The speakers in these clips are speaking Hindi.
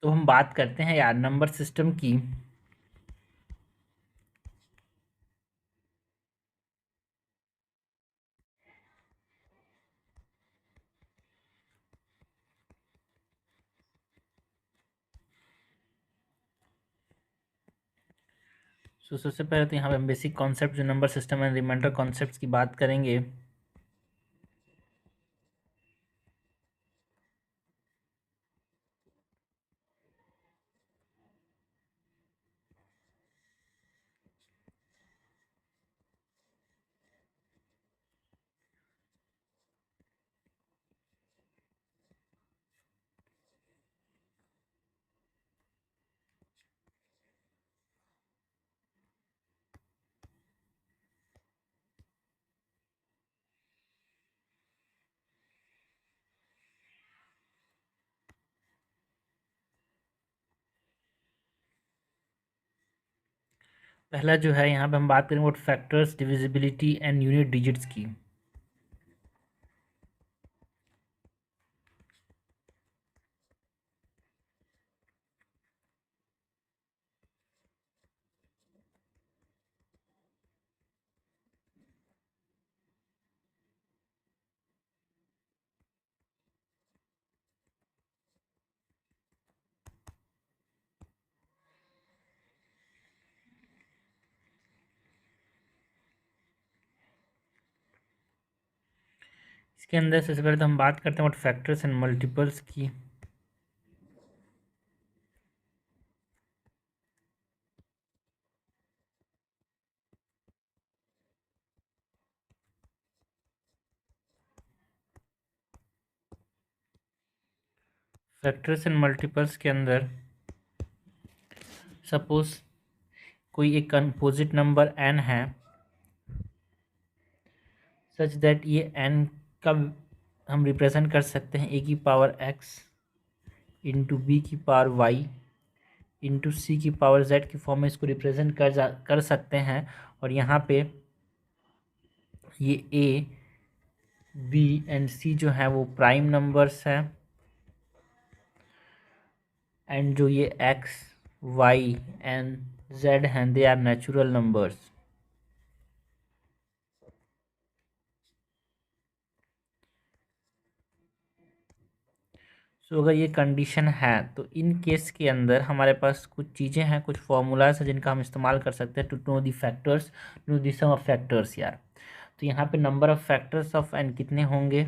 तो हम बात करते हैं यार नंबर सिस्टम की। सबसे पहले तो यहाँ पे हम बेसिक कॉन्सेप्ट जो number system and remainder concepts की बात करेंगे। पहला जो है यहाँ पे हम बात करेंगे factors, divisibility and unit digits की। इसके अंदर सबसे पहले तो हम बात करते हैं फैक्टर्स एंड मल्टीपल्स की। फैक्टर्स एंड मल्टीपल्स के अंदर सपोज कोई एक कंपोजिट नंबर n है, सच दैट ये n का हम रिप्रेजेंट कर सकते हैं a की पावर x इंटू बी की पावर y इंटू सी की पावर z की फॉर्म में इसको रिप्रेजेंट कर सकते हैं। और यहाँ पे ये a b एंड c जो है वो प्राइम नंबर्स हैं, एंड जो ये x y एंड z हैं दे आर नेचुरल नंबर्स। सो अगर ये कंडीशन है तो इन केस के अंदर हमारे पास कुछ चीज़ें हैं, कुछ फॉर्मूलाज हैं जिनका हम इस्तेमाल कर सकते हैं to know the factors, know the sum of factors यार। तो यहाँ पे number of factors of n कितने होंगे,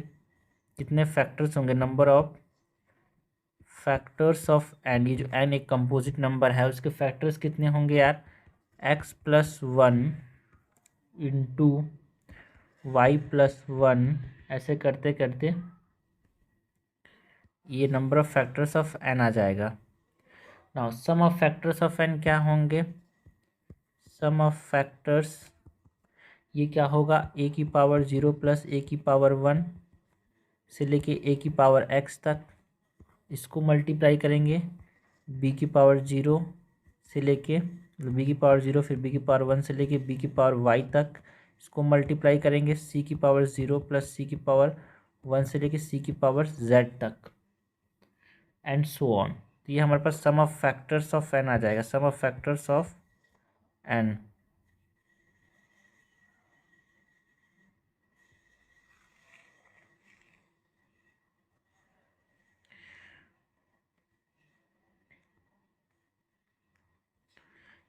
कितने फैक्टर्स होंगे, number of factors of n, ये जो एन एक कंपोजिट नंबर है उसके फैक्टर्स कितने होंगे यार, x+1 इंटू y+1, ऐसे करते करते ये number of factors of n आ जाएगा। Now some of factors of n क्या होंगे, सम ऑफ फैक्टर्स ये क्या होगा, ए की पावर 0 प्लस ए की पावर 1 से लेके ए की पावर x तक, इसको मल्टीप्लाई करेंगे बी की पावर 0 से लेके बी की पावर 0 फिर बी की पावर 1 से लेके बी की पावर y तक, इसको मल्टीप्लाई करेंगे सी की पावर 0 प्लस सी की पावर 1 से लेके सी की पावर z तक, एंड सो ऑन। तो ये हमारे पास सम ऑफ फैक्टर्स ऑफ एन आ जाएगा, some of factors of n.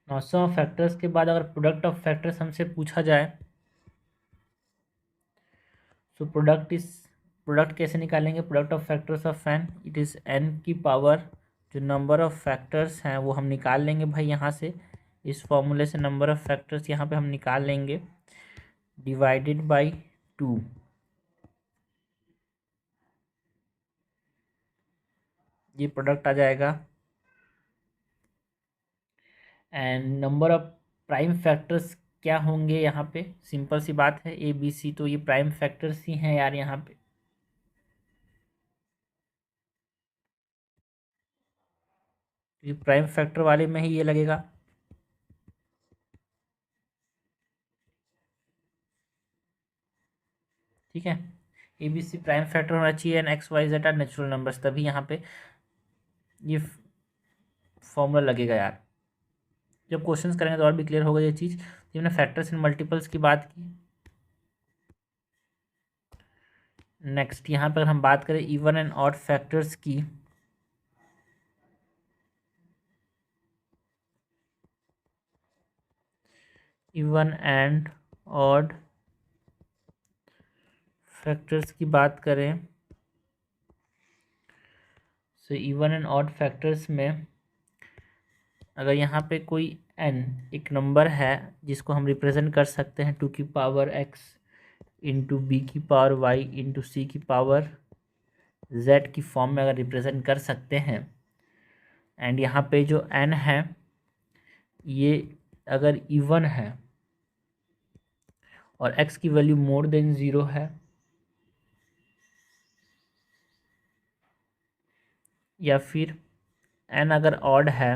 Now some of factors के बाद अगर प्रोडक्ट ऑफ फैक्टर्स हमसे पूछा जाए सो प्रोडक्ट कैसे निकालेंगे, product of factors of n, it is n की पावर जो नंबर ऑफ फैक्टर्स हैं वो हम निकाल लेंगे भाई यहाँ से, इस फॉर्मूले से नंबर ऑफ फैक्टर्स यहाँ पे हम निकाल लेंगे डिवाइडेड बाई 2, ये प्रोडक्ट आ जाएगा। And number of prime factors क्या होंगे यहाँ पे, सिंपल सी बात है ए बी सी, तो ये प्राइम फैक्टर्स ही हैं यार यहाँ पे। ये प्राइम फैक्टर वाले में ही ये लगेगा, ठीक है। A b c prime factor होना चाहिए and x y z are natural numbers, तभी यहाँ पे ये फॉर्मूला लगेगा यार, जब क्वेश्चंस करेंगे तो और भी क्लियर होगा ये चीज़। तो हमने फैक्टर्स एंड मल्टीपल्स की बात की। नेक्स्ट यहाँ पर हम बात करें इवन एंड ऑड फैक्टर्स की। इवन एंड ऑड फैक्टर्स की बात करें, so even and odd factors में अगर यहाँ पे कोई n एक नंबर है जिसको हम रिप्रेजेंट कर सकते हैं 2 की पावर x इंटू बी की पावर y इंटू सी की पावर z की फॉर्म में अगर रिप्रेजेंट कर सकते हैं, एंड यहाँ पे जो n है ये अगर इवन है और x की वैल्यू मोर देन 0 है, या फिर n अगर ऑड है,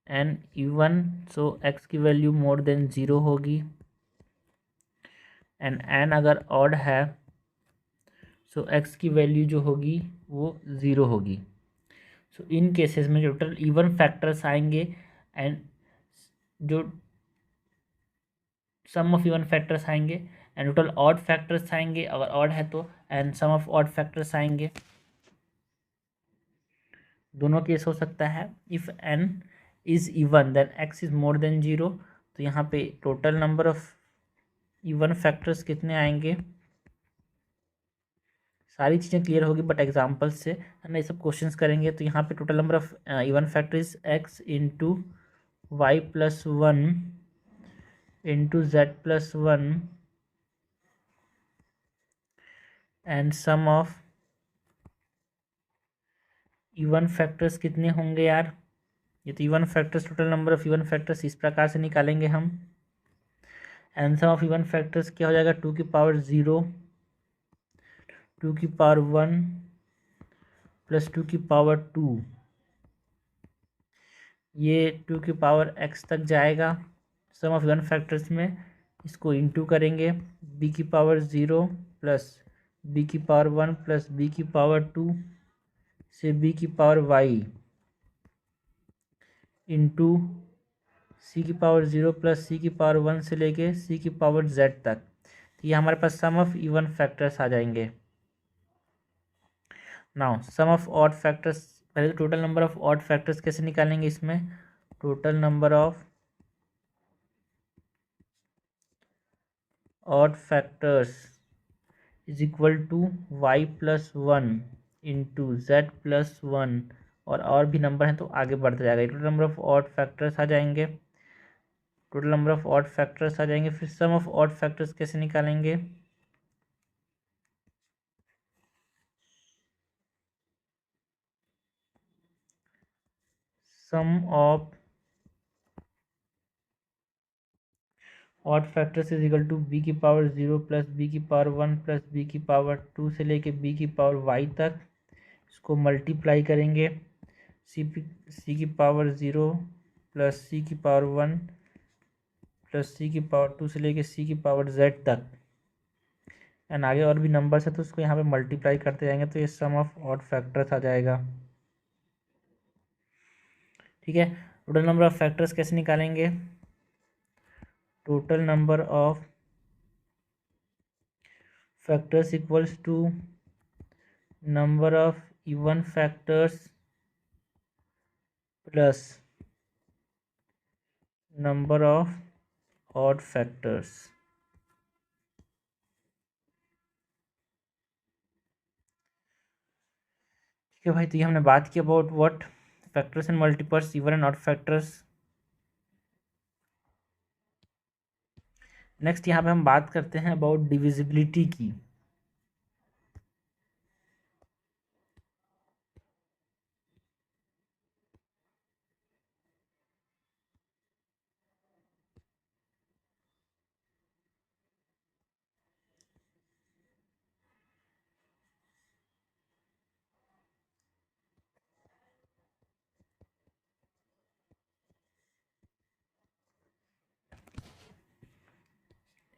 n इवन सो x की वैल्यू मोर देन 0 होगी, एंड n अगर ऑड है सो x की वैल्यू जो होगी वो 0 होगी। सो इन केसेस में जो टोटल इवन फैक्टर्स आएंगे एंड जो सम ऑफ इवन फैक्टर्स आएंगे एंड टोटल ऑड फैक्टर्स आएंगे, अगर ऑड है तो and sum of odd factors आएंगे। दोनों केस हो सकता है। If n is even then x is more than 0, तो यहाँ पे total number of even factors कितने आएंगे, सारी चीज़ें क्लियर होगी बट एग्जाम्पल से है ना, ये सब क्वेश्चंस करेंगे। तो यहाँ पे total number of even factors x into y plus 1 into z plus 1 and sum of even factors कितने होंगे यार, ये तो even factors, total number of even factors इस प्रकार से निकालेंगे हम। And sum of even factors क्या हो जाएगा, 2 की पावर 0, 2 की पावर 1 प्लस 2 की पावर 2, ये 2 की पावर x तक जाएगा। सम ऑफ इवन फैक्टर्स में इसको इंटू करेंगे, b की पावर 0 प्लस b की पावर 1 प्लस b की पावर 2 से b की पावर y इंटू सी की पावर 0 प्लस सी की पावर 1 से लेके सी की पावर z तक। तो ये हमारे पास सम ऑफ इवन फैक्टर्स आ जाएंगे। Now some of odd factors, पहले तो total number of odd factors कैसे निकालेंगे, इसमें total number of odd factors is equal to y plus 1 into z plus 1, और भी नंबर हैं तो आगे बढ़ता जाएगा। Total number of odd factors आ जाएंगे, total number of odd factors आ जाएंगे। फिर सम ऑफ ऑड फैक्टर्स कैसे निकालेंगे, सम of odd factors is equal to b की पावर 0 प्लस बी की पावर 1 प्लस बी की पावर 2 से लेके बी की पावर वाई तक, इसको मल्टीप्लाई करेंगे। सी की पावर 0 प्लस सी की पावर 1 प्लस सी की पावर 2 से लेके सी की पावर जेड तक, एंड आगे और भी नंबर्स है तो उसको यहाँ पे मल्टीप्लाई करते जाएंगे, तो ये सम ऑफ ऑड फैक्टर्स आ जाएगा। ठीक है, टोटल नंबर ऑफ फैक्टर्स कैसे निकालेंगे, total number of factors equals to number of even factors plus number of odd factors. ठीक है भाई, तो ये हमने बात की about what factors and multiples, even and odd factors. Next यहाँ पे हम बात करते हैं अबाउट डिविजिबिलिटी की।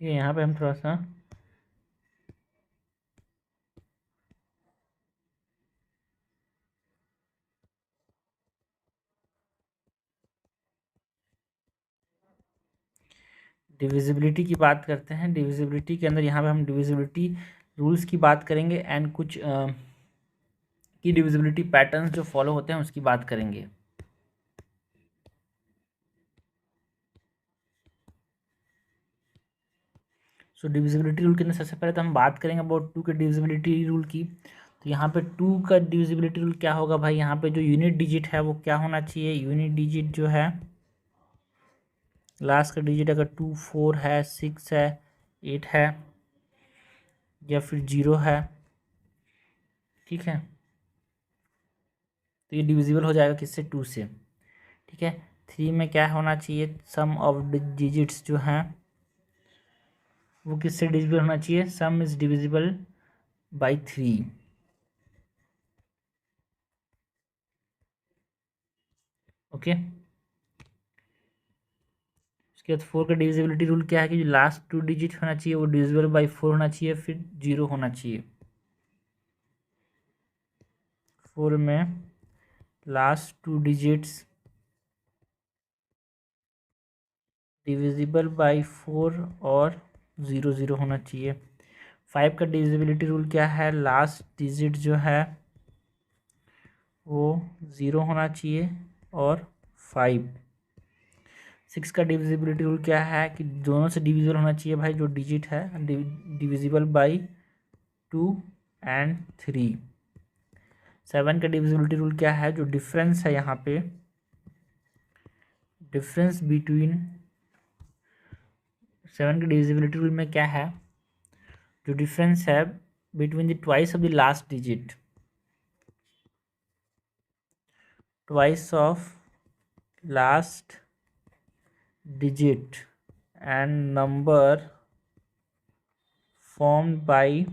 ठीक है, यहाँ पे हम थोड़ा सा डिविजिबिलिटी की बात करते हैं। डिविजिबिलिटी के अंदर यहाँ पे हम डिविजिबिलिटी रूल्स की बात करेंगे एंड कुछ की डिविजिबिलिटी पैटर्न्स जो फॉलो होते हैं उसकी बात करेंगे। सो डिविजिबिलिटी रूल के अंदर सबसे पहले तो हम बात करेंगे अबाउट टू के डिविजिबिलिटी रूल की। तो यहाँ पे टू का डिविजिबिलिटी रूल क्या होगा भाई, यहाँ पे जो यूनिट डिजिट है वो क्या होना चाहिए, यूनिट डिजिट जो है लास्ट का डिजिट अगर 2 4 है 6 है 8 है या फिर 0 है, ठीक है, तो ये डिविजिबल हो जाएगा किससे, 2 से, ठीक है। 3 में क्या होना चाहिए, सम ऑफ डिजिट्स जो हैं वो किससे डिविजिबल होना चाहिए, सम इज डिविजिबल बाई 3, ओके। उसके बाद 4 का डिविजिबिलिटी रूल क्या है कि जो लास्ट 2 डिजिट होना चाहिए वो डिविजिबल बाई 4 होना चाहिए, फिर 0 होना चाहिए। 4 में लास्ट 2 डिजिट्स डिविजिबल बाई 4 और 0 0 होना चाहिए। 5 का डिविजिबिलिटी रूल क्या है, लास्ट डिजिट जो है वो 0 होना चाहिए और 5। 6 का डिविजिबिलिटी रूल क्या है कि दोनों से डिविजिबल होना चाहिए भाई जो डिजिट है, डिविजिबल बाई 2 एंड 3। 7 का डिविजिबिलिटी रूल क्या है, जो डिफरेंस है यहाँ पे, डिफरेंस बिटवीन 7 का डिविजिबिलिटी रूल में क्या है, जो डिफरेंस है between the twice of the last digit, twice of last digit and number formed by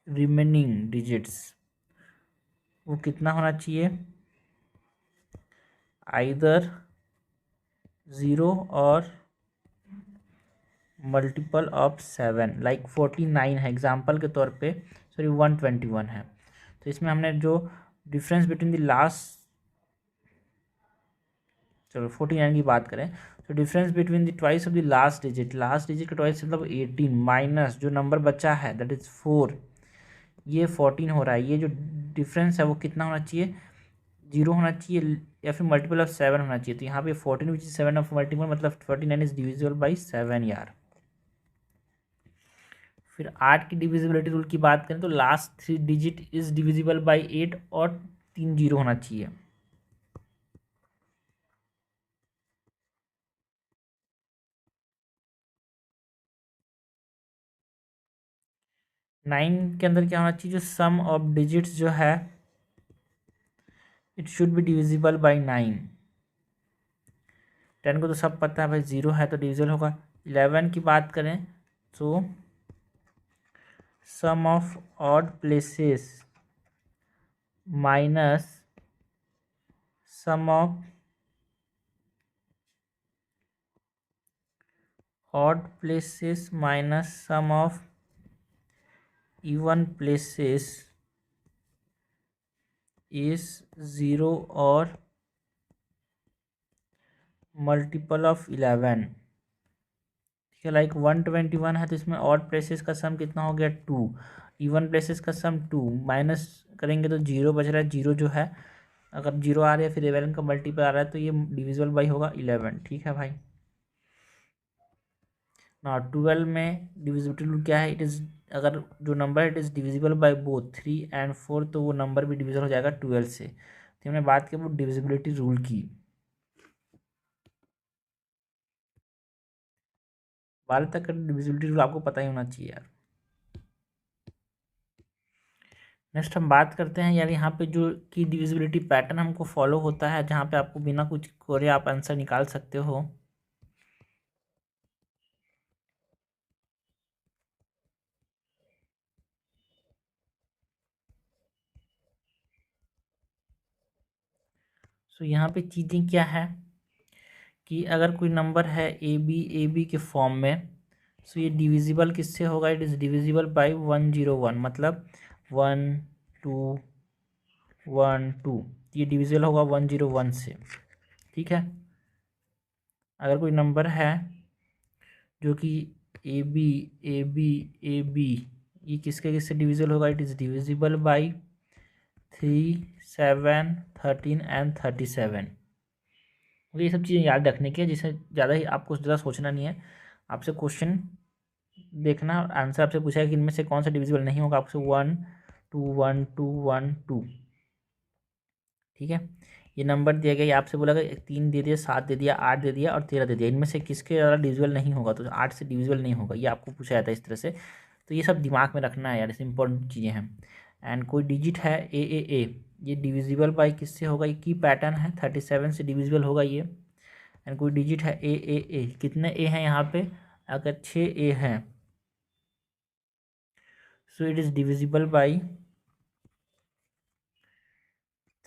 remaining digits, वो कितना होना चाहिए, आइदर 0 और मल्टीपल ऑफ 7, लाइक 49 है एग्जाम्पल के तौर पे, सॉरी 121 है। तो इसमें हमने जो डिफरेंस बिटवीन द लास्ट, चलो 49 की बात करें, तो difference between the twice of the last digit, last digit का ट्वाइस मतलब 18 माइनस जो नंबर बचा है दैट इज 4, ये 14 हो रहा है। ये जो डिफरेंस है वो कितना होना चाहिए, 0 होना चाहिए या फिर मल्टीपल ऑफ 7 होना चाहिए। तो यहाँ पे 14 विच इज 7 ऑफ मल्टीपल मतलब 49 इज डिविजिबल बाई 7 यार। फिर 8 की डिविजिबिलिटी रूल की बात करें तो last 3 digit is divisible by 8 और 3 0 होना चाहिए। नाइन के अंदर क्या होना चाहिए, जो सम ऑफ डिजिट्स जो है it should be divisible by 9। 10 को तो सब पता है भाई 0 है तो डिविजिबल होगा। 11 की बात करें तो sum of odd places minus sum of odd places minus sum of even places is 0 और मल्टीपल ऑफ 11, ठीक है। लाइक 121 है तो इसमें ऑड प्लेसेस का सम कितना हो गया 2, इवन प्लेसेस का सम 2, माइनस करेंगे तो 0 बच रहा है। 0 जो है अगर 0 आ रहा है फिर 11 का मल्टीपल आ रहा है तो ये डिविजिबल बाई होगा 11, ठीक है भाई। ना 12 में डिविजिबिलिटी रूल क्या है, इट इज़ अगर जो number it is divisible by both 3 and 4 तो वो नंबर भी डिविजिबल हो जाएगा 12 से। तो हमने बात की वो डिविजिबिलिटी रूल की। 12 तक का डिविजिबिलिटी रूल आपको पता ही होना चाहिए यार। नेक्स्ट हम बात करते हैं यार यहाँ पे जो की डिविजिबिलिटी पैटर्न हमको फॉलो होता है, जहाँ पे आपको बिना कुछ करे आप आंसर निकाल सकते हो। सो यहाँ पे चीज़ें क्या है कि अगर कोई नंबर है ए बी के फॉर्म में, सो ये डिविजिबल किससे होगा, इट इज़ डिविजिबल बाई 101, मतलब 1 2 1 2, ये डिविजिबल होगा 101 से, ठीक है। अगर कोई नंबर है जो कि a b a b a b, ये किसके किससे डिविजिबल होगा? It is divisible by 3, 7, 13 and 37। ये सब चीज़ें याद रखने की है, जिससे ज़्यादा ही आपको ज़्यादा सोचना नहीं है। आपसे क्वेश्चन देखना, आंसर आपसे पूछा है कि इनमें से कौन सा डिविजिबल नहीं होगा, आपसे 1 2 1 2 1 2, ठीक है। ये नंबर दिया गया, ये आपसे बोला गया 3 दे दिया, 7 दे दिया, 8 दे दिया और 13 दे दिया, इनमें से किसके ज़्यादा डिविजिबल नहीं होगा? तो 8 से डिविजिबल नहीं होगा, ये आपको पूछा जाता है इस तरह से। तो ये सब दिमाग में रखना है यार, ऐसे इंपॉर्टेंट चीज़ें हैं। एंड कोई डिजिट है ए, ये डिविजिबल बाई किससे होगा? ये की पैटर्न है, 37 से डिविजिबल होगा ये। एंड कोई डिजिट है ए, कितने ए हैं यहाँ पे? अगर 6 ए हैं, so it is divisible by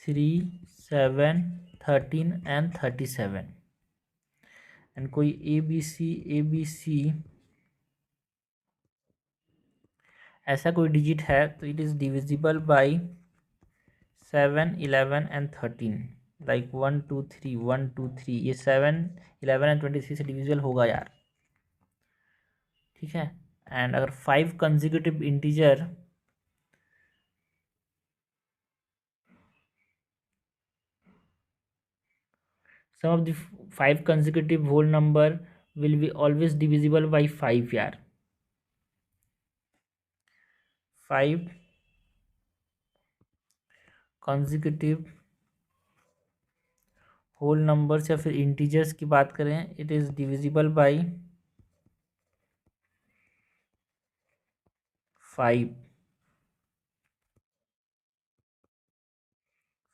3, 7, 13 and 37। And कोई ए बी सी ऐसा कोई डिजिट है, तो it is divisible by 7, 11 and 13। Like 1 2 3 1 2 3, ये 7, 11 एंड 23 से डिविजिबल होगा यार, ठीक है। एंड अगर 5 consecutive integer, sum of the 5 consecutive whole number will be always divisible by 5 यार। 5 कंसेक्यूटिव होल नंबर्स या फिर इंटीजर्स की बात करें, it is divisible by 5।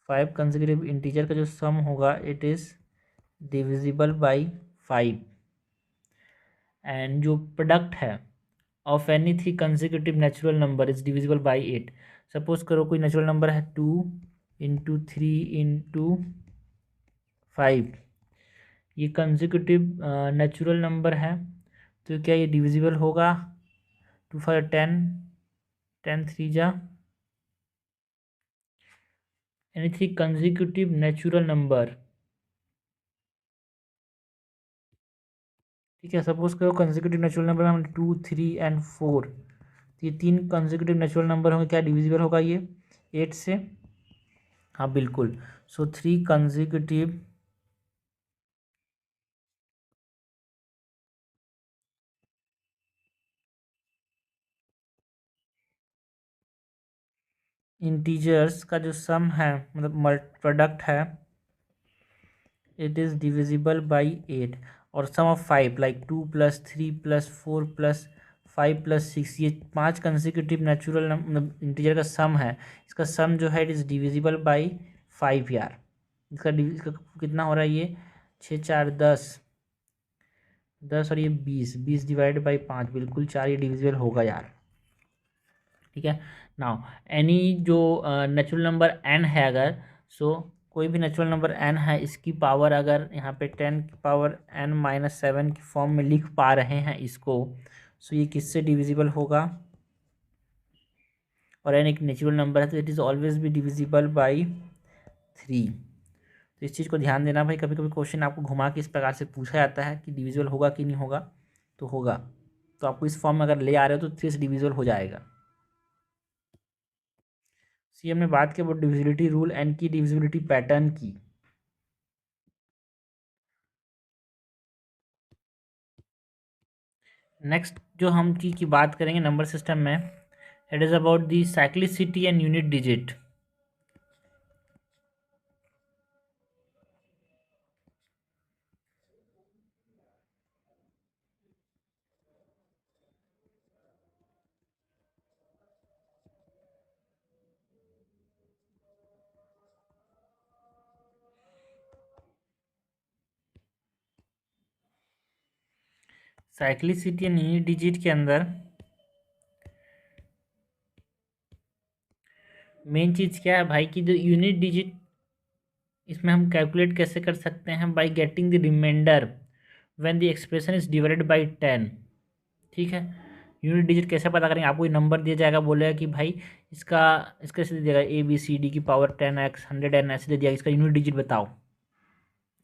5 consecutive integer का जो सम होगा, it is divisible by 5। And जो प्रोडक्ट है of any 3 consecutive natural number is divisible by 8। Suppose करो कोई नेचुरल नंबर है 2 इंटू 3 इंटू 5, ये कंसेक्यूटिव नेचुरल नंबर है, तो क्या ये डिविजिबल होगा? 2 5 10, 10 3 जा, एनी 3 कंसेक्यूटिव नेचुरल नंबर, ठीक है। सपोज करो कंसेक्यूटिव नेचुरल नंबर में हम 2 3 एंड 4, तो ये 3 कंसेक्यूटिव नेचुरल नंबर होंगे, क्या डिविजिबल होगा ये 8 से? हाँ बिल्कुल। सो 3 कंसेक्यूटिव इंटीजर्स का जो सम है, मतलब प्रोडक्ट है, इट इज़ डिविजिबल बाई 8। और सम ऑफ 5 लाइक 2 + 3 + 4 + 5 + 6, ये 5 कंसेक्यूटिव नेचुरल मतलब इंटीजर का सम है, इसका सम जो है इट इज़ डिविजिबल बाई 5 यार। इसका कितना हो रहा है ये? 6 4 10, 10 और ये 20, 20 डिवाइड बाई 5, बिल्कुल 4, ये डिविजिबल होगा यार, ठीक है। नाउ एनी जो नेचुरल नंबर n है, अगर सो कोई भी नेचुरल नंबर n है, इसकी पावर अगर यहाँ पे 10 की पावर n-7 की फॉर्म में लिख पा रहे हैं इसको, सो ये किससे डिविजिबल होगा? और n एक नेचुरल नंबर है, तो इट इज़ ऑलवेज भी डिविजिबल बाई 3। तो इस चीज़ को ध्यान देना भाई, कभी कभी क्वेश्चन आपको घुमा के इस प्रकार से पूछा जाता है कि डिविजिबल होगा कि नहीं होगा, तो होगा। तो आपको इस फॉर्म में अगर ले आ रहे हो तो 3 से डिविजिबल हो जाएगा। सी हमने बात की अबाउट डिविजिबिलिटी रूल एंड की डिविजिबिलिटी पैटर्न की। नेक्स्ट जो हम चीज़ की बात करेंगे नंबर सिस्टम में, it is about the cyclicity and unit digit. Cyclicity and unit digit के अंदर मेन चीज़ क्या है भाई, कि जो यूनिट डिजिट, इसमें हम कैलकुलेट कैसे कर सकते हैं? By getting the remainder when the expression is divided by 10, ठीक है। यूनिट डिजिट कैसे पता करेंगे? आपको ये नंबर दिया जाएगा, बोलेगा कि भाई इसका इसका ऐसे दे दिया ABCD की पावर 10x 100n ऐसे दे दिया, इसका यूनिट डिजिट बताओ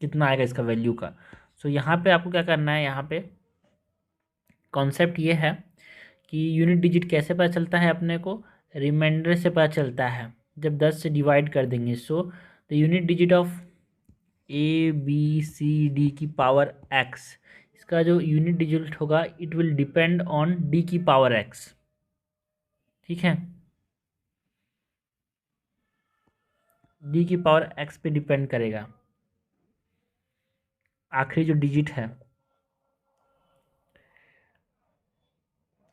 कितना आएगा इसका वैल्यू का। सो यहाँ पे आपको क्या करना है, यहाँ पे कॉन्सेप्ट ये है कि यूनिट डिजिट कैसे पता चलता है अपने को, रिमाइंडर से पता चलता है जब 10 से डिवाइड कर देंगे। So the unit digit of ABCD की पावर x, इसका जो यूनिट डिजिट होगा it will depend on d की पावर x। ठीक है, d की पावर x पे डिपेंड करेगा आखिरी जो डिजिट है।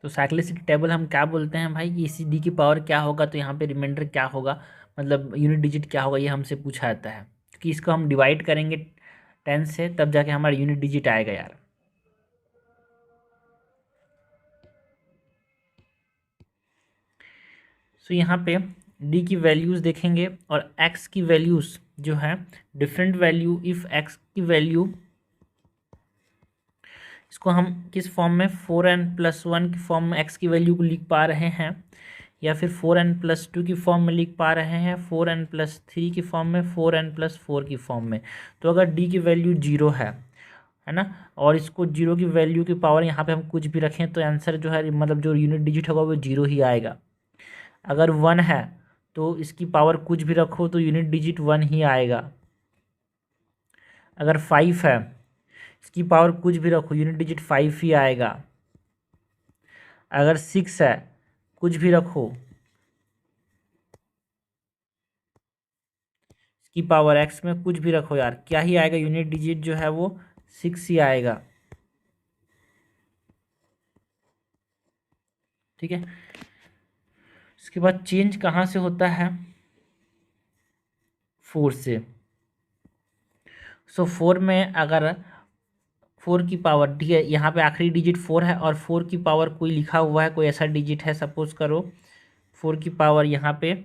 तो साइक्लिसिटी टेबल हम क्या बोलते हैं भाई, कि इसी डी की पावर क्या होगा तो यहाँ पे रिमाइंडर क्या होगा, मतलब यूनिट डिजिट क्या होगा, ये हमसे पूछा जाता है। क्योंकि इसको हम डिवाइड करेंगे 10 से तब जाके हमारा यूनिट डिजिट आएगा यार। सो यहाँ पे डी की वैल्यूज़ देखेंगे और एक्स की वैल्यूज़ जो है डिफरेंट वैल्यू, इफ़ एक्स की वैल्यू, इसको हम किस फॉर्म में 4n+1 की फॉर्म में एक्स की वैल्यू को लिख पा रहे हैं, या फिर 4n+2 की फॉर्म में लिख पा रहे हैं, 4n+3 की फॉर्म में, 4n+4 की फॉर्म में। तो अगर डी की वैल्यू 0 है ना, और इसको 0 की वैल्यू की पावर यहाँ पे हम कुछ भी रखें तो आंसर जो है, मतलब जो यूनिट डिजिट होगा वो 0 ही आएगा। अगर 1 है तो इसकी पावर कुछ भी रखो तो यूनिट डिजिट 1 ही आएगा। अगर 5 है, इसकी पावर कुछ भी रखो, यूनिट डिजिट 5 ही आएगा। अगर 6 है, कुछ भी रखो, इसकी पावर x में कुछ भी रखो यार, क्या ही आएगा, यूनिट डिजिट जो है वो 6 ही आएगा। ठीक है, इसके बाद चेंज कहाँ से होता है, 4 से। सो 4 में अगर 4 की पावर, ठीक है, यहाँ पे आखिरी डिजिट 4 है और 4 की पावर कोई लिखा हुआ है, कोई ऐसा डिजिट है, सपोज करो 4 की पावर यहाँ पे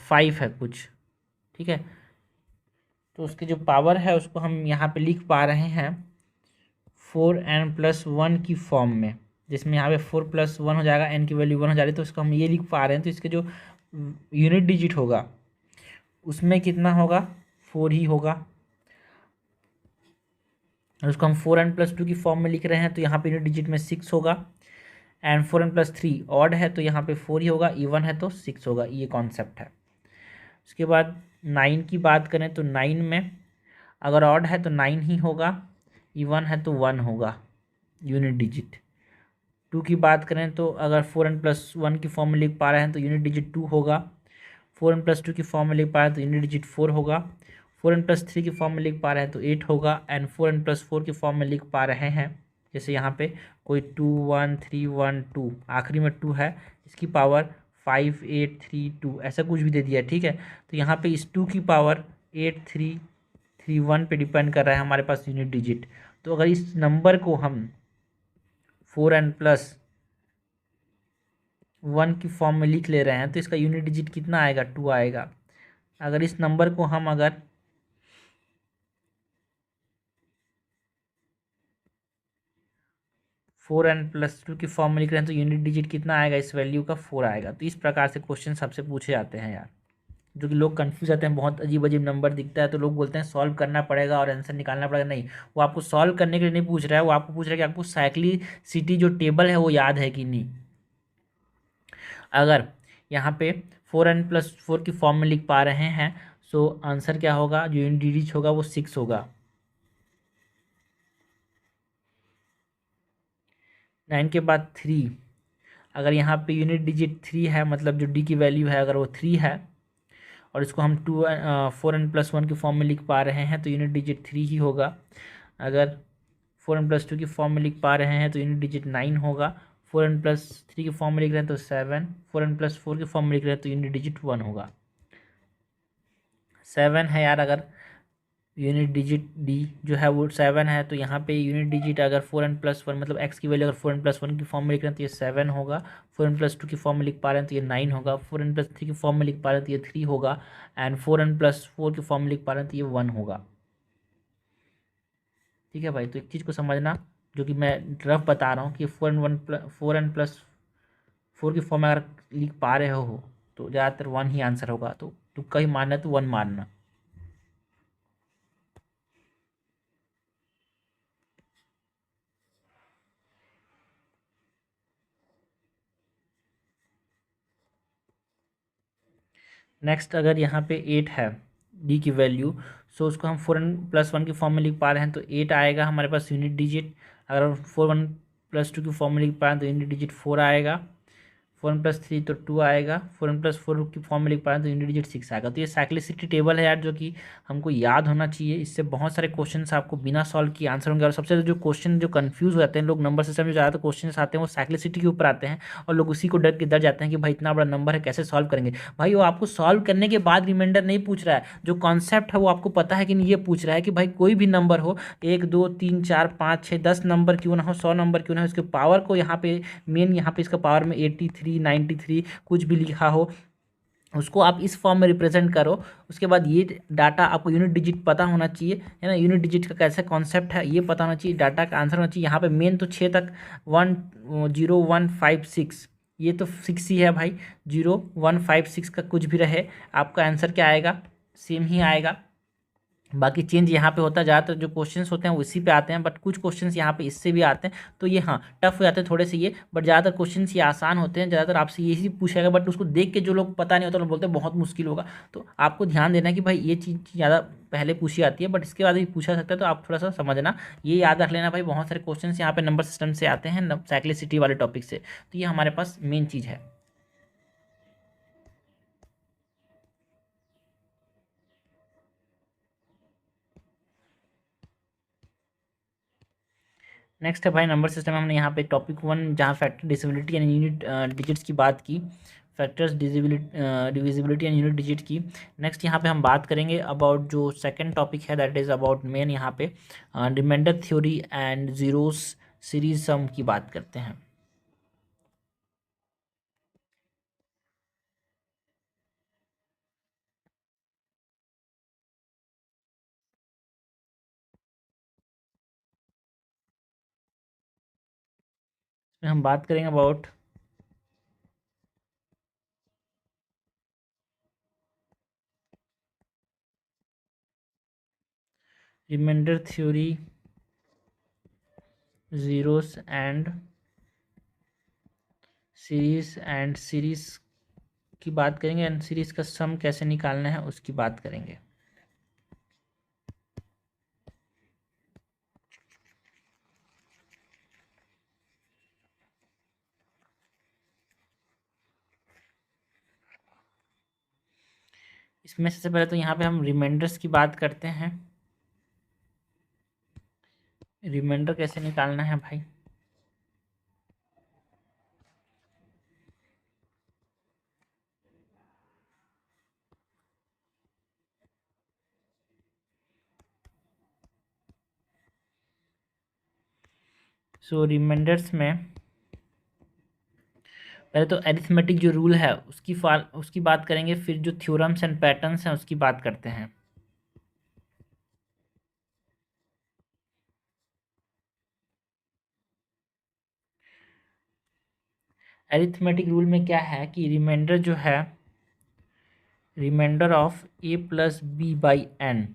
5 है कुछ, ठीक है, तो उसकी जो पावर है उसको हम यहाँ पे लिख पा रहे हैं 4n+1 की फॉर्म में, जिसमें यहाँ पे 4+1 हो जाएगा, n की वैल्यू 1 हो जा रही है, तो इसको हम ये लिख पा रहे हैं। तो इसके जो यूनिट डिजिट होगा उसमें कितना होगा, 4 ही होगा, और उसको हम 4n+2 की फॉर्म में लिख रहे हैं, तो यहाँ पे यूनिट डिजिट में 6 होगा, एंड 4n+3 ऑड है तो यहाँ पे 4 ही होगा, इवन है तो 6 होगा। ये कॉन्सेप्ट है। उसके बाद 9 की बात करें तो 9 में अगर ऑड है तो 9 ही होगा, इवन है तो 1 होगा यूनिट डिजिट। 2 की बात करें तो अगर 4n+1 की फॉर्म में लिख पा रहे हैं तो यूनिट डिजिट 2 होगा, 4n+2 की फॉर्म में लिख पा रहे हैं तो यूनिट डिजिट 4 होगा, 4n+3 की फॉर्म में लिख पा रहे हैं तो 8 होगा, एंड 4n+4 की फॉर्म में लिख पा रहे हैं, जैसे यहाँ पे कोई 2 1 3 1 2, आखिरी में 2 है, इसकी पावर 5 8 3 2, ऐसा कुछ भी दे दिया। ठीक है, तो यहाँ पे इस 2 की पावर 8 3 3 1 पे डिपेंड कर रहा है हमारे पास यूनिट डिजिट। तो अगर इस नंबर को हम 4n+1 की फॉर्म में लिख ले रहे हैं तो इसका यूनिट डिजिट कितना आएगा, 2 आएगा। अगर इस नंबर को हम अगर 4n+2 की फॉर्म में लिख रहे हैं तो यूनिट डिजिट कितना आएगा, इस वैल्यू का 4 आएगा। तो इस प्रकार से क्वेश्चन सबसे पूछे जाते हैं यार, जो कि लोग कंफ्यूज जाते हैं, बहुत अजीब अजीब नंबर दिखता है तो लोग बोलते हैं सॉल्व करना पड़ेगा और आंसर निकालना पड़ेगा। नहीं, वो आपको सॉल्व करने के लिए नहीं पूछ रहा है, वो आपको पूछ रहा है कि आपको साइक्लिसिटी जो टेबल है वो याद है कि नहीं। अगर यहाँ पे 4n+4 की फॉर्म में लिख पा रहे हैं सो आंसर क्या होगा, जो यूनिट डिजिट होगा वो 6 होगा। 9 के बाद 3, अगर यहाँ पे यूनिट डिजिट 3 है, मतलब जो डी की वैल्यू है अगर वो 3 है और इसको हम 4n+1 की फॉर्म में लिख पा रहे हैं तो यूनिट डिजिट 3 ही होगा। अगर 4n+2 की फॉर्म में लिख पा रहे हैं तो यूनिट डिजिट 9 होगा, 4n+3 की फॉर्म में लिख रहे हैं तो 7, 4n+4 की फॉर्म में लिख रहे हैं तो यूनिट डिजिट 1 होगा। 7 है यार, अगर यूनिट डिजिट डी जो है वो 7 है तो यहाँ पे यूनिट डिजिट अगर 4n+1 मतलब x की वैल्यू अगर 4n+1 की फॉर्म में लिख रहे हैं तो ये 7 होगा, 4n+2 की फॉर्म में लिख पा रहे हैं तो ये 9 होगा, 4n+3 की फॉर्म में लिख पा रहे हैं तो ये 3 होगा, एंड 4n+4 की फॉर्म में लिख पा रहे हैं तो ये 1 होगा। ठीक है भाई, तो एक चीज़ को समझना, जो कि मैं रफ बता रहा हूँ कि 4n+4 की फॉर्म में अगर लिख पा रहे हो तो ज़्यादातर 1 ही आंसर होगा, तो तुक्का ही मारना है तो 1 मारना। नेक्स्ट अगर यहाँ पे 8 है डी की वैल्यू, सो उसको हम 4n+1 की फॉर्म में लिख पा रहे हैं तो 8 आएगा हमारे पास यूनिट डिजिट। अगर हम 4n+2 की फॉर्म में लिख पा रहे हैं तो यूनिट डिजिट 4 आएगा। 4n+3 तो 2 आएगा। 4n+4 की फॉर्म में लिख पा रहे हैं तो यूनिट डिजिट 6 आएगा। तो ये साइक्लिसिटी टेबल है यार, जो कि हमको याद होना चाहिए। इससे बहुत सारे क्वेश्चंस आपको बिना सॉल्व किए आंसर होंगे। और सबसे ज़्यादा जो क्वेश्चन जो कंफ्यूज हो जाते हैं लोग, नंबर सिस्टम में ज़्यादा क्वेश्चन आते हैं वो साइक्लिसिटी के ऊपर आते हैं, और लोग उसी को डर जाते हैं कि भाई इतना बड़ा नंबर है कैसे सॉल्व करेंगे। भाई वो आपको सॉल्व करने के बाद रिमाइंडर नहीं पूछ रहा है, जो कॉन्सेप्ट है वो आपको पता है कि नहीं, ये पूछ रहा है कि भाई कोई भी नंबर हो, 1 2 3 4 5 6 10 नंबर क्यों ना हो, 100 नंबर क्यों ना हो, इसके पावर को यहाँ पे मेन, यहाँ पे इसका पावर में 83 93 कुछ भी लिखा हो, उसको आप इस फॉर्म में रिप्रेजेंट करो। उसके बाद ये डाटा आपको यूनिट डिजिट पता होना चाहिए, है ना, यूनिट डिजिट का कैसा कॉन्सेप्ट है ये पता होना चाहिए, डाटा का आंसर होना चाहिए। यहाँ पे मेन तो 6 तक 10156, ये तो 6 ही है भाई। 0156 का कुछ भी रहे, आपका आंसर क्या आएगा, सेम ही आएगा। बाकी चेंज यहाँ पे होता है, ज़्यादातर जो क्वेश्चंस होते हैं वो इसी पे आते हैं, बट कुछ क्वेश्चंस यहाँ पे इससे भी आते हैं, तो ये हाँ टफ हो जाते हैं थोड़े से ये, बट ज़्यादातर क्वेश्चंस ये आसान होते हैं। ज़्यादातर आपसे यही पूछेगा, बट उसको देख के जो लोग पता नहीं होता लोग बोलते हैं बहुत मुश्किल होगा। तो आपको ध्यान देना है कि भाई ये चीज़ ज़्यादा पहले पूछी जाती है, बट इसके बाद भी पूछा सकता है, तो आप थोड़ा सा समझना, ये याद रख लेना भाई। बहुत सारे क्वेश्चन यहाँ पे नंबर सिस्टम से आते हैं, साइक्लिसिटी वाले टॉपिक से, तो ये हमारे पास मेन चीज़ है। नेक्स्ट है भाई नंबर सिस्टम। हमने यहाँ पे टॉपिक 1 जहाँ factor divisibility and unit digits की बात की, factors divisibility and unit digit की। नेक्स्ट यहाँ पे हम बात करेंगे अबाउट जो सेकंड टॉपिक है, दैट इज़ अबाउट मेन यहाँ पे remainder theory and zeros series sum की बात करते हैं। इसमें हम बात करेंगे about remainder theory, zeros and series की बात करेंगे, एंड सीरीज का सम कैसे निकालना है उसकी बात करेंगे। इसमें सबसे पहले तो यहाँ पे हम रिमाइंडर्स की बात करते हैं। रिमाइंडर कैसे निकालना है भाई, सो रिमाइंडर्स में पहले तो अरिथमेटिक जो रूल है उसकी बात करेंगे, फिर जो थ्योरम्स एंड पैटर्न्स हैं उसकी बात करते हैं। अरिथमेटिक रूल में क्या है कि रिमाइंडर जो है, रिमाइंडर ऑफ a+b/n,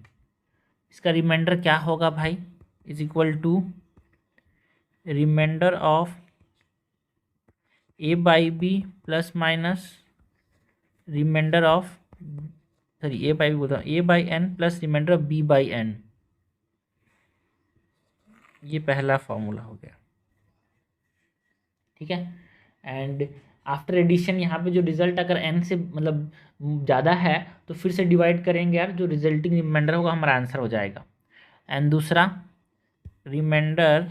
इसका रिमाइंडर क्या होगा भाई, is equal to remainder of a/b plus minus remainder of, sorry a/b बोल रहा हूँ, a/n plus remainder of b/n। ये पहला फॉर्मूला हो गया, ठीक है। एंड आफ्टर एडिशन यहाँ पे जो रिजल्ट अगर n से मतलब ज़्यादा है तो फिर से डिवाइड करेंगे यार, जो रिजल्टिंग रिमाइंडर होगा हमारा आंसर हो जाएगा। एंड दूसरा रिमाइंडर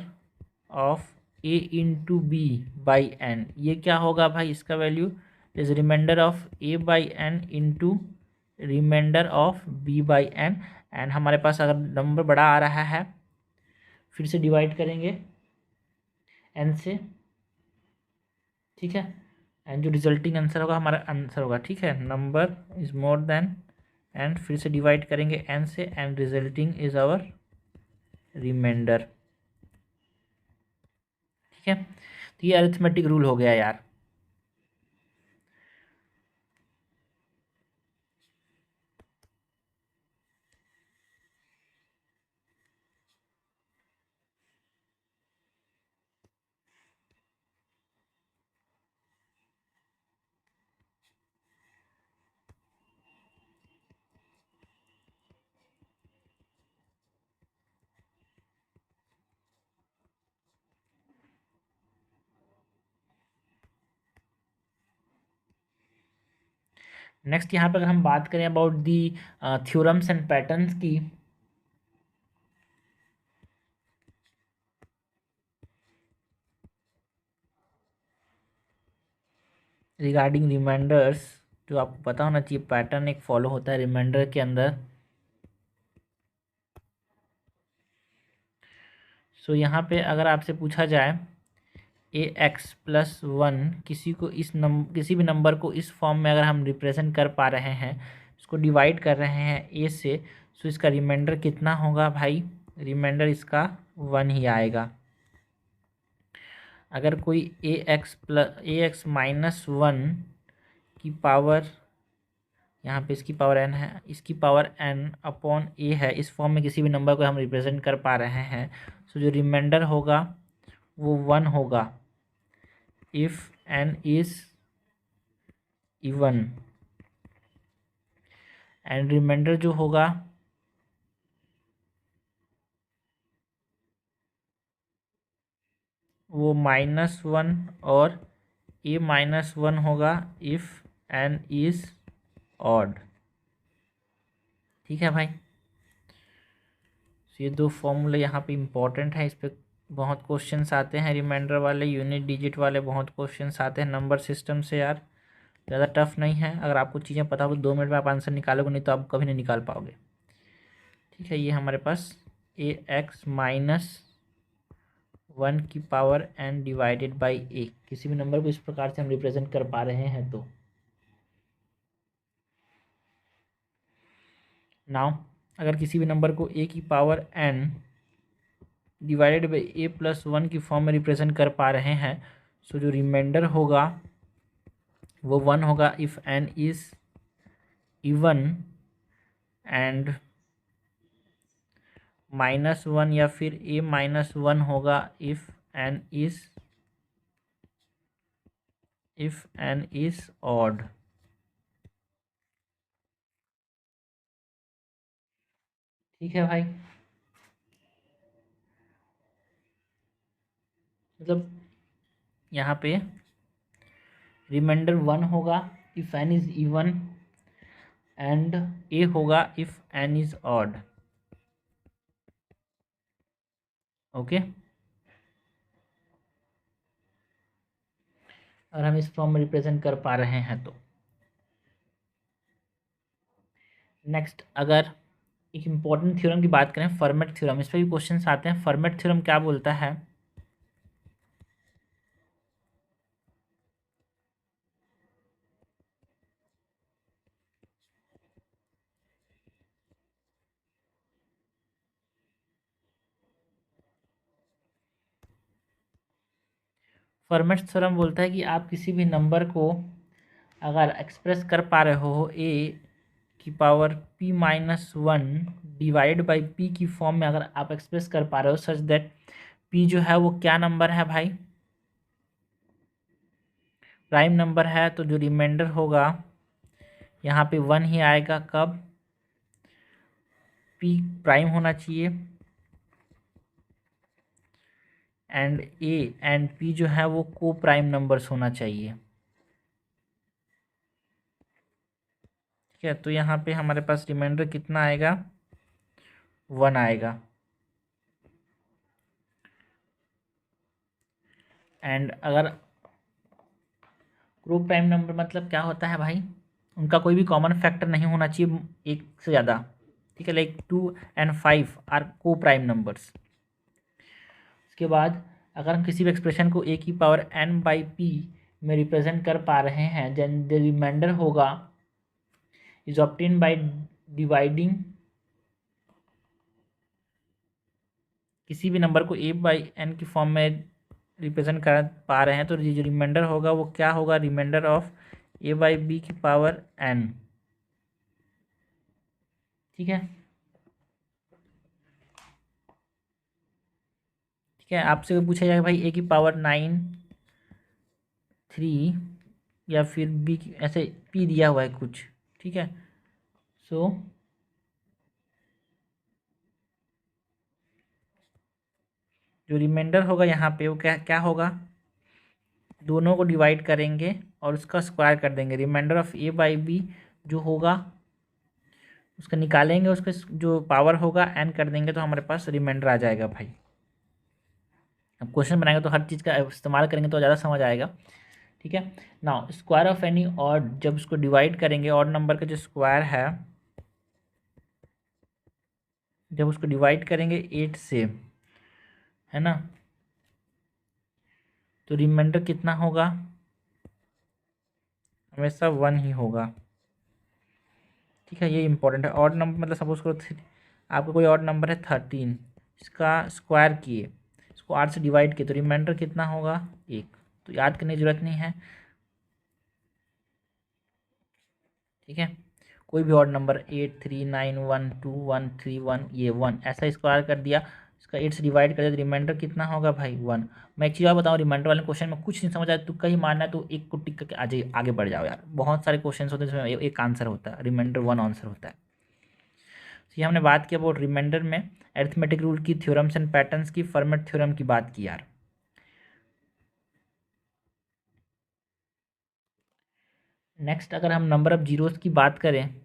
ऑफ a/b/n, ये क्या होगा भाई, इसका value is remainder of a/n into remainder of b/n। And हमारे पास अगर नंबर बड़ा आ रहा है फिर से डिवाइड करेंगे n से, ठीक है। एंड जो रिजल्टिंग आंसर होगा हमारा आंसर होगा, ठीक है, number is more than, and फिर से डिवाइड करेंगे n से, and resulting is our remainder, ठीक है। तो ये अरिथमेटिक रूल हो गया यार। नेक्स्ट यहाँ पर अगर हम बात करें about the theorems and patterns की, रिगार्डिंग रिमाइंडर्स, जो आपको पता होना चाहिए पैटर्न एक फॉलो होता है रिमाइंडर के अंदर। सो यहाँ पे अगर आपसे पूछा जाए ax+1 किसी भी नंबर को इस फॉर्म में अगर हम रिप्रेजेंट कर पा रहे हैं, इसको डिवाइड कर रहे हैं a से, सो इसका रिमाइंडर कितना होगा भाई? रिमाइंडर इसका 1 ही आएगा। अगर कोई ax-1 की पावर, यहाँ पे इसकी पावर n है, इसकी पावर n/a है, इस फॉर्म में किसी भी नंबर को हम रिप्रेजेंट कर पा रहे हैं, सो जो रिमाइंडर होगा वो 1 होगा if n is even, and remainder जो होगा वो -1 और a-1 होगा इफ़ n इज ऑड। ठीक है भाई, तो ये दो फॉर्मूले यहाँ पे इम्पोर्टेंट है, इस पर बहुत क्वेश्चंस आते हैं, रिमाइंडर वाले, यूनिट डिजिट वाले बहुत क्वेश्चंस आते हैं नंबर सिस्टम से यार, ज़्यादा टफ नहीं है। अगर आपको चीज़ें पता हो तो 2 मिनट में आप आंसर निकालोगे, नहीं तो आप कभी नहीं निकाल पाओगे। ठीक है, ये हमारे पास ax-1 की power n divided by a, किसी भी नंबर को इस प्रकार से हम रिप्रेजेंट कर पा रहे हैं। तो नाउ अगर किसी भी नंबर को a की power n divided by a+1 की फॉर्म में रिप्रेजेंट कर पा रहे हैं, सो जो रिमाइंडर होगा वो 1 होगा if n is even, and -1 या फिर a-1 होगा इफ़ n इज ऑड। ठीक है भाई, मतलब यहाँ पे रिमाइंडर 1 होगा if n is even, and a होगा if n is odd. Okay, और हम इस फॉर्म में रिप्रेजेंट कर पा रहे हैं। तो नेक्स्ट अगर एक इम्पॉर्टेंट थ्योरम की बात करें, फर्मेट थ्योरम, इस पर भी क्वेश्चन आते हैं। फर्मेट थ्योरम क्या बोलता है? फर्मेट थ्योरम बोलता है कि आप किसी भी नंबर को अगर एक्सप्रेस कर पा रहे हो a की power p-1 divide by p की फॉर्म में, अगर आप एक्सप्रेस कर पा रहे हो सच दैट p जो है वो क्या नंबर है भाई? प्राइम नंबर है। तो जो रिमाइंडर होगा यहाँ पे 1 ही आएगा। कब? p प्राइम होना चाहिए, एंड a एंड p जो है वो को प्राइम नंबर्स होना चाहिए। ठीक है, तो यहाँ पे हमारे पास रिमाइंडर कितना आएगा? 1 आएगा। एंड अगर ग्रुप प्राइम नंबर मतलब क्या होता है भाई? उनका कोई भी कॉमन फैक्टर नहीं होना चाहिए एक से ज़्यादा। ठीक है, लाइक 2 and 5 आर को प्राइम नंबर्स। उसके बाद अगर हम किसी भी एक्सप्रेशन को a की पावर n/p में रिप्रेजेंट कर पा रहे हैं, देन द रिमाइंडर होगा इज ऑब्टेन बाय डिवाइडिंग किसी भी नंबर को a/n की फॉर्म में रिप्रेजेंट कर पा रहे हैं, तो जो रिमाइंडर होगा वो क्या होगा? रिमाइंडर ऑफ a/b की पावर n। ठीक है, ठीक है, आपसे पूछा जाएगा भाई a की पावर 9 3 या फिर b की, ऐसे p दिया हुआ है कुछ। ठीक है, सो जो रिमाइंडर होगा यहाँ पे वो क्या क्या होगा? दोनों को डिवाइड करेंगे और उसका स्क्वायर कर देंगे। रिमाइंडर ऑफ a/b जो होगा उसका निकालेंगे, उसका जो पावर होगा n कर देंगे तो हमारे पास रिमाइंडर आ जाएगा भाई। अब क्वेश्चन बनाएंगे तो हर चीज़ का इस्तेमाल करेंगे तो ज़्यादा समझ आएगा। ठीक है। Now square of any odd, जब उसको डिवाइड करेंगे ऑड नंबर का जो स्क्वायर है, जब उसको डिवाइड करेंगे 8 से, है ना, तो रिमाइंडर कितना होगा, हमेशा 1 ही होगा। ठीक है, ये इंपॉर्टेंट है। ऑड नंबर मतलब सपोज करो आपका कोई ऑड नंबर है 13, इसका स्क्वायर किए, इसको 8 से डिवाइड किए तो रिमाइंडर कितना होगा 1। तो याद करने की जरूरत नहीं है। ठीक है, कोई भी ऑड नंबर 8 3 9 1 2 1 3 1, ये 1 ऐसा स्क्वायर कर दिया, इसका 8 से डिवाइड कर दिया तो रिमाइंडर कितना होगा भाई 1। मैं एक चीज़ और बताऊँ, रिमाइंडर वाले क्वेश्चन में कुछ नहीं समझ आया, तुक्का ही मारना है तो एक को टिक करके आगे बढ़ जाओ यार। बहुत सारे क्वेश्चन होते हैं जिसमें एक आंसर होता है, रिमाइंडर 1 आंसर होता है। तो ये हमने बात की अबाउट रिमाइंडर में अरिथमेटिक रूल की, थ्योरम्स एंड पैटर्न्स की, फर्मेट थ्योरम की बात की यार। नेक्स्ट अगर हम नंबर ऑफ जीरोस की बात करें,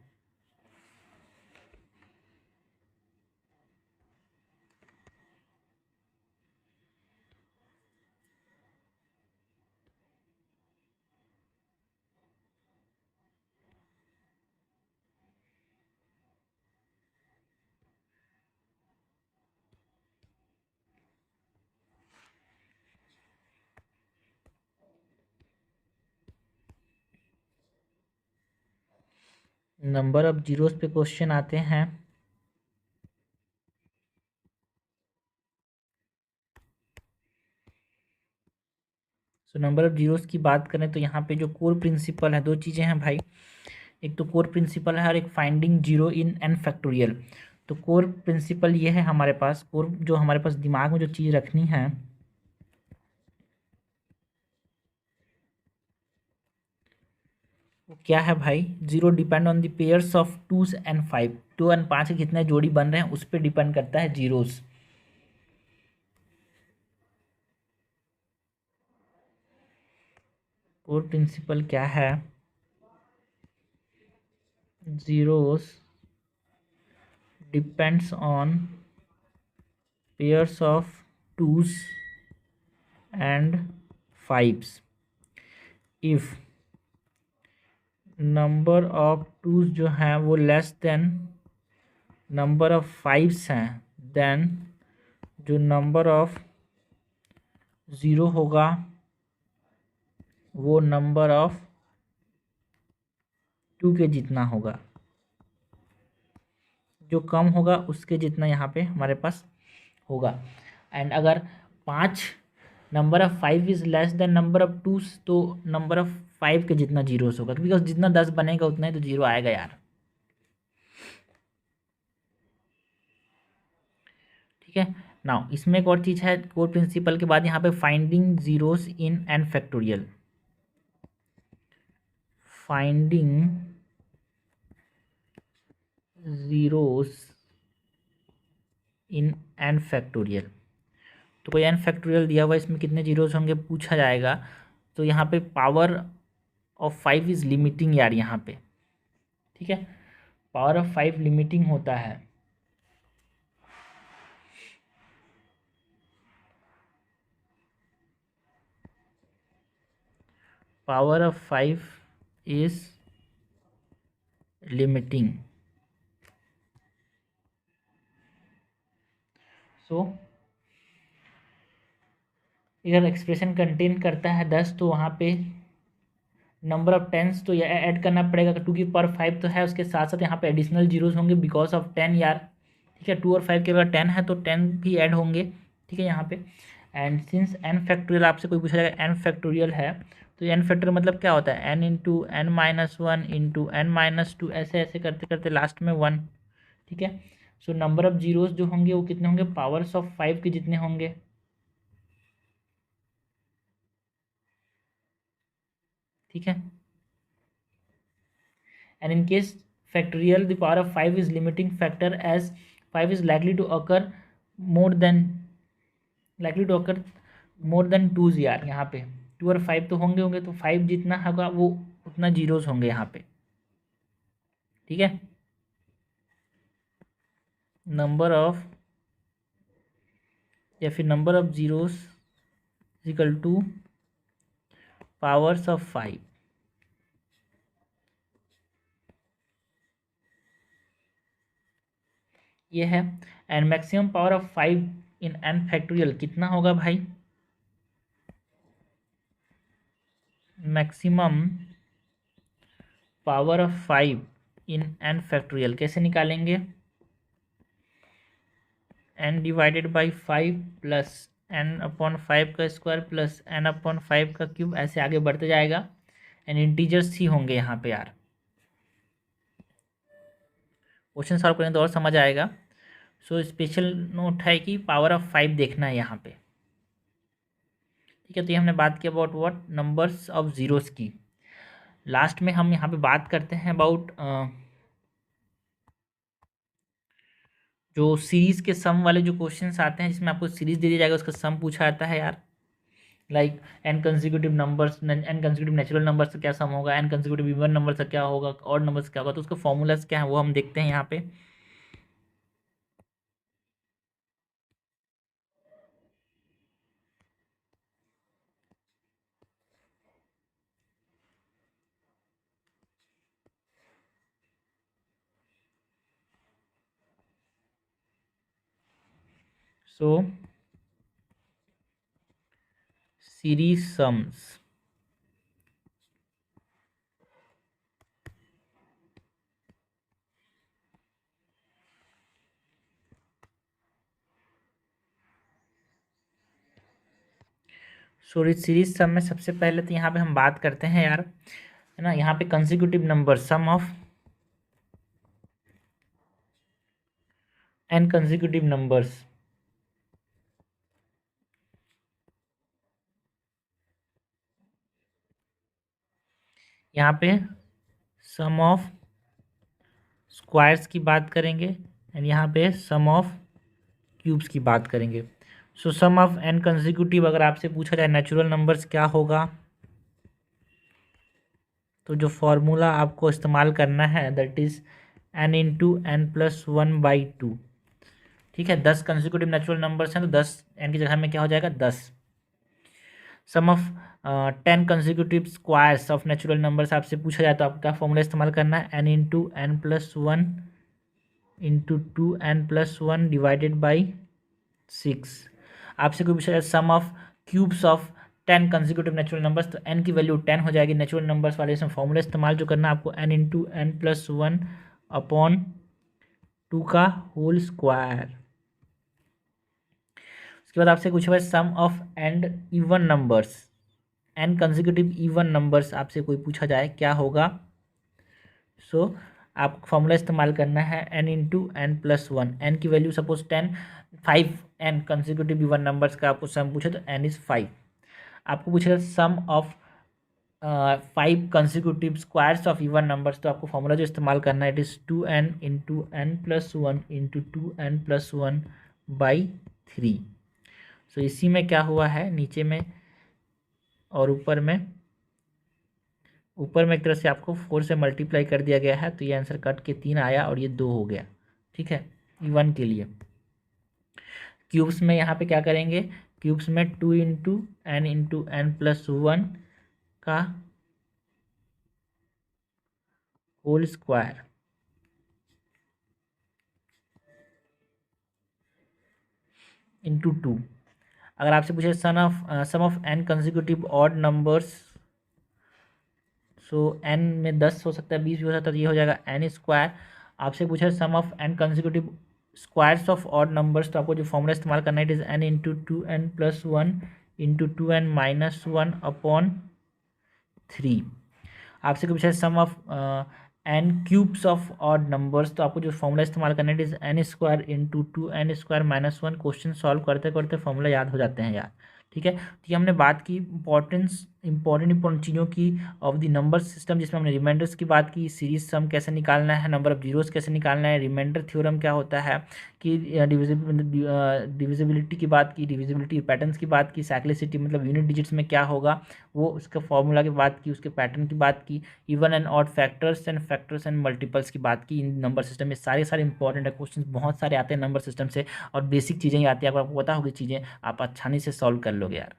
नंबर ऑफ जीरोस पे क्वेश्चन आते हैं। सो नंबर ऑफ जीरोस की बात करें तो यहाँ पे जो कोर प्रिंसिपल है, दो चीज़ें हैं भाई, एक तो कोर प्रिंसिपल है और एक finding zero in n factorial. तो कोर प्रिंसिपल ये है हमारे पास, कोर जो हमारे पास दिमाग में जो चीज़ रखनी है, वो क्या है भाई, zero depend on the pairs of 2 and 5, 2 and 5 के कितने जोड़ी बन रहे हैं उस पर डिपेंड करता है जीरोस। कोर प्रिंसिपल क्या है, zeros depends on pairs of twos and fives if number of twos जो हैं वो less than number of fives हैं, देन जो नंबर ऑफ ज़ीरो होगा वो नंबर ऑफ टू के जितना होगा, जो कम होगा उसके जितना यहाँ पे हमारे पास होगा। एंड अगर 5 number of 5 is less than number of two, तो नंबर ऑफ 5 के जितना जीरोस होगा, बिकॉज जितना 10 बनेगा उतना ही तो जीरो आएगा यार। ठीक है। नाउ इसमें एक और चीज़ है कोर प्रिंसिपल के बाद, यहाँ पे फाइंडिंग जीरोस इन एन फैक्टोरियल, फाइंडिंग जीरोस इन एन फैक्टोरियल। तो कोई एन फैक्टोरियल दिया हुआ है, इसमें कितने जीरोस होंगे पूछा जाएगा, तो यहाँ पे पावर ऑफ 5 इज़ लिमिटिंग यार यहाँ पे। ठीक है, पावर ऑफ 5 लिमिटिंग होता है। Power of 5 is limiting. So अगर एक्सप्रेशन कंटेन करता है 10 तो वहाँ पे नंबर ऑफ टेंस तो ऐड करना पड़ेगा, 2 की पावर 5 तो है, उसके साथ साथ यहाँ पे एडिशनल जीरोस होंगे बिकॉज ऑफ 10 यार। ठीक है, 2 और 5 के अगर 10 है तो 10 भी ऐड होंगे। ठीक है यहाँ पे, एंड सिंस एन फैक्टोरियल आपसे कोई पूछा जाएगा एन फैक्टोरियल है, तो एन फैक्टोरियल मतलब क्या होता है, n into n minus one into n minus two, ऐसे ऐसे करते करते लास्ट में 1। ठीक है, सो नंबर ऑफ जीरोस जो होंगे वो कितने होंगे, पावर्स ऑफ 5 के जितने होंगे। ठीक है, and in case factorial the power of 5 is limiting factor as 5 is more than likely to occur more than 2 यार। यहाँ पे 2 और 5 तो होंगे होंगे, तो 5 जितना होगा वो उतना जीरोस होंगे यहाँ पे। ठीक है, नंबर ऑफ या फिर number of zeros equal to powers of 5। ये है। And maximum power of 5 in n factorial कितना होगा भाई? Maximum power of 5 in n factorial कैसे निकालेंगे? N divided by 5 plus n upon 5 का स्क्वायर प्लस एन अपॉन 5 का क्यूब, ऐसे आगे बढ़ते जाएगा। एंड इंटीजर्स ही होंगे यहाँ पे यार। क्वेश्चन सॉल्व करें तो और समझ आएगा। सो स्पेशल नोट है कि पावर ऑफ 5 देखना है यहाँ पे। ठीक है, तो ये हमने बात की about what, numbers of zeros की। लास्ट में हम यहाँ पे बात करते हैं अबाउट जो सीरीज के सम वाले जो क्वेश्चंस आते हैं, जिसमें आपको सीरीज दे दिया जाएगा, उसका सम पूछा जाता है यार। Like n consecutive numbers, n consecutive natural number से क्या सम होगा, एन कंसेक्यूटिव इवन नंबर से क्या होगा, और नंबर से क्या होगा, तो उसका फॉर्मूलाज क्या है वो हम देखते हैं यहाँ पे। So series sums, so series sum में सबसे पहले तो यहाँ पे हम बात करते हैं यार, है ना, यहाँ पे consecutive number sum of n consecutive numbers, यहाँ पे सम ऑफ स्क्वायर्स की बात करेंगे, एंड यहाँ पे सम ऑफ क्यूब्स की बात करेंगे। सो सम ऑफ एन कंसेक्यूटिव अगर आपसे पूछा जाए नेचुरल नंबर्स क्या होगा, तो जो फॉर्मूला आपको इस्तेमाल करना है that is n into n plus 1/2। ठीक है, 10 कंसेक्यूटिव नेचुरल नंबर्स हैं तो 10 एन की जगह में क्या हो जाएगा 10। Sum of 10 consecutive squares of natural numbers आपसे पूछा जाए तो आपको क्या फॉर्मूला इस्तेमाल करना है, n into n plus 1 into 2n+1 divided by 6। आपसे कोई पूछा जाए sum of cubes of 10 consecutive natural numbers, तो n की वैल्यू 10 हो जाएगी। नेचुरल नंबर्स वाले इसमें फॉर्मूला इस्तेमाल जो करना है आपको, n into n plus 1 upon 2 का होल स्क्वायर। उसके बाद आपसे पूछा है sum of and even numbers, n consecutive even numbers आपसे कोई पूछा जाए क्या होगा। सो आपको फॉर्मूला इस्तेमाल करना है n into n plus 1। N की value suppose 10, 5 n consecutive even numbers का आपको सम पूछे तो n इज़ 5। आपको पूछेगा sum of 5 consecutive squares of even numbers, तो आपको फॉर्मूला जो इस्तेमाल करना है it is 2n into n plus 1 into 2n+1/3। सो इसी में क्या हुआ है नीचे में और ऊपर में एक तरह से आपको 4 से मल्टीप्लाई कर दिया गया है, तो ये आंसर कट के 3 आया और ये 2 हो गया। ठीक है, E1 के लिए। क्यूब्स में यहाँ पे क्या करेंगे, क्यूब्स में 2 इंटू एन प्लस 1 का होल स्क्वायर इंटू 2। अगर आपसे पूछे sum of n consecutive odd numbers, so n में 10 हो सकता है, 20 भी हो सकता है, तो ये हो जाएगा एन स्क्वायर। आपसे पूछा है sum of n consecutive squares of odd numbers, तो आपको जो फॉर्मूला इस्तेमाल करना है it is n into 2n+1 into 2n-1/3। आपसे पूछा है sum of n cubes of odd numbers, तो आपको जो फॉर्मूला इस्तेमाल करना है it is n square into 2n² - 1। Question solve करते करते फॉर्मूला याद हो जाते हैं यार। ठीक है, तो ये हमने बात की इंपॉर्टेंस इंपॉर्टेंट चीज़ों की ऑफ द नंबर सिस्टम, जिसमें हमने रिमाइंडर्स की बात की, सीरीज सम कैसे निकालना है, नंबर ऑफ जीरोस कैसे निकालना है, रिमाइंडर थ्योरम क्या होता है, कि डिविजिबिलिटी की बात की, डिविजिबिलिटी पैटर्न्स की बात की, साइक्लिसिटी मतलब यूनिट डिजिट्स में क्या होगा वो उसका फॉर्मूला की बात की, उसके पैटर्न की बात की, even and odd factors and multiples की बात की। इन नंबर सिस्टम में सारे सारे इंपॉर्टेंट है, क्वेश्चन बहुत सारे आते हैं नंबर सिस्टम से, और बेसिक चीज़ें ही आती है। अगर आपको पता होगी चीज़ें, आप आसानी से सॉल्व कर लोगे यार।